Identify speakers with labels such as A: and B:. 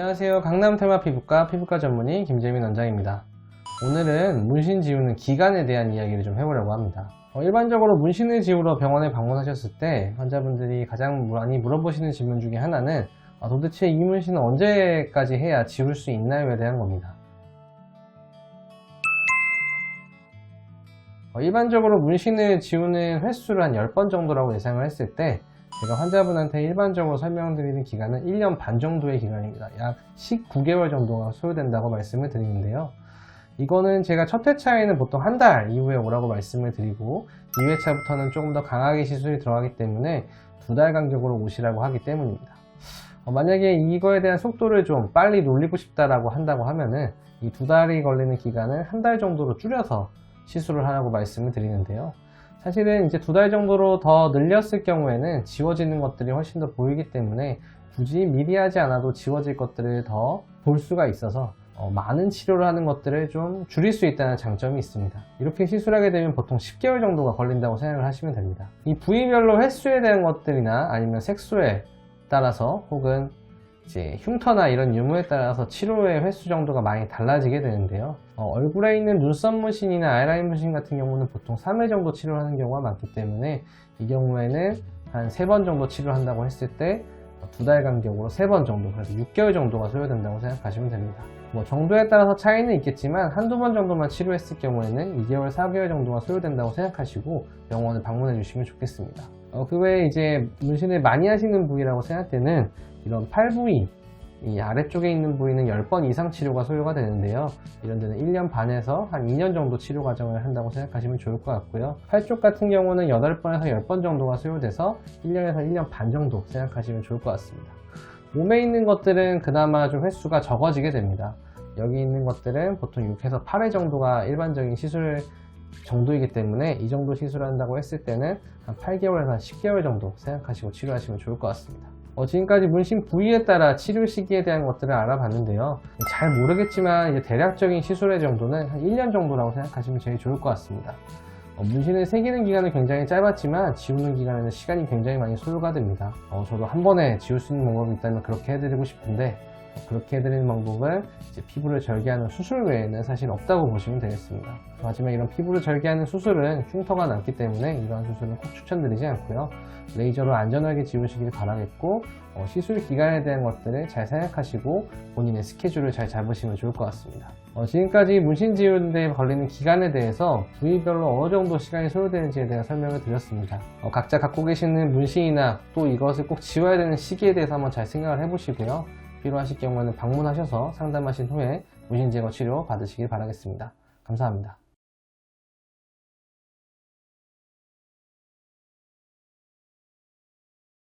A: 안녕하세요. 강남테마피부과 피부과 전문의 김재민 원장입니다. 오늘은 문신 지우는 기간에 대한 이야기를 좀 해보려고 합니다. 일반적으로 문신을 지우러 병원에 방문하셨을 때 환자분들이 가장 많이 물어보시는 질문 중에 하나는 도대체 이 문신은 언제까지 해야 지울 수 있나요에 대한 겁니다. 일반적으로 문신을 지우는 횟수를 한 10번 정도라고 예상을 했을 때 제가 환자분한테 일반적으로 설명드리는 기간은 1년 반 정도의 기간입니다. 약 19개월 정도가 소요된다고 말씀을 드리는데요. 이거는 제가 첫 회차에는 보통 한 달 이후에 오라고 말씀을 드리고 2회차부터는 조금 더 강하게 시술이 들어가기 때문에 2달 간격으로 오시라고 하기 때문입니다. 만약에 이거에 대한 속도를 좀 빨리 놀리고 싶다라고 한다고 하면은 이 2달이 걸리는 기간을 한 달 정도로 줄여서 시술을 하라고 말씀을 드리는데요. 사실은 이제 2달 정도로 더 늘렸을 경우에는 지워지는 것들이 훨씬 더 보이기 때문에 굳이 미리 하지 않아도 지워질 것들을 더 볼 수가 있어서 많은 치료를 하는 것들을 좀 줄일 수 있다는 장점이 있습니다. 이렇게 시술하게 되면 보통 10개월 정도가 걸린다고 생각을 하시면 됩니다. 이 부위별로 횟수에 대한 것들이나 아니면 색소에 따라서 혹은 이제 흉터나 이런 유무에 따라서 치료의 횟수 정도가 많이 달라지게 되는데요. 얼굴에 있는 눈썹 문신이나 아이라인 문신 같은 경우는 보통 3회 정도 치료를 하는 경우가 많기 때문에 이 경우에는 한 3번 정도 치료를 한다고 했을 때 2달 간격으로 3번 정도, 그래서 6개월 정도가 소요된다고 생각하시면 됩니다. 정도에 따라서 차이는 있겠지만 한두 번 정도만 치료했을 경우에는 2개월, 4개월 정도가 소요된다고 생각하시고 병원을 방문해 주시면 좋겠습니다. 그 외에 이제 문신을 많이 하시는 부위라고 생각되는 이런 팔 부위, 이 아래쪽에 있는 부위는 10번 이상 치료가 소요가 되는데요. 이런 데는 1년 반에서 한 2년 정도 치료 과정을 한다고 생각하시면 좋을 것 같고요. 팔 쪽 같은 경우는 8번에서 10번 정도가 소요돼서 1년에서 1년 반 정도 생각하시면 좋을 것 같습니다. 몸에 있는 것들은 그나마 좀 횟수가 적어지게 됩니다. 여기 있는 것들은 보통 6에서 8회 정도가 일반적인 시술 정도이기 때문에 이 정도 시술한다고 했을 때는 한 8개월에서 한 10개월 정도 생각하시고 치료하시면 좋을 것 같습니다. 지금까지 문신 부위에 따라 치료 시기에 대한 것들을 알아봤는데요. 잘 모르겠지만 이제 대략적인 시술의 정도는 한 1년 정도라고 생각하시면 제일 좋을 것 같습니다. 문신을 새기는 기간은 굉장히 짧았지만 지우는 기간에는 시간이 굉장히 많이 소요가 됩니다. 저도 한 번에 지울 수 있는 방법이 있다면 그렇게 해드리고 싶은데 그렇게 해드리는 방법은 이제 피부를 절개하는 수술 외에는 사실 없다고 보시면 되겠습니다. 하지만 이런 피부를 절개하는 수술은 흉터가 남기 때문에 이러한 수술은 꼭 추천드리지 않고요. 레이저로 안전하게 지우시길 바라겠고 시술 기간에 대한 것들을 잘 생각하시고 본인의 스케줄을 잘 잡으시면 좋을 것 같습니다. 지금까지 문신 지우는 데 걸리는 기간에 대해서 부위별로 어느 정도 시간이 소요되는지에 대한 설명을 드렸습니다. 각자 갖고 계시는 문신이나 또 이것을 꼭 지워야 되는 시기에 대해서 한번 잘 생각을 해보시고요. 필요하실 경우에는 방문하셔서 상담하신 후에 문신 제거 치료 받으시길 바라겠습니다. 감사합니다.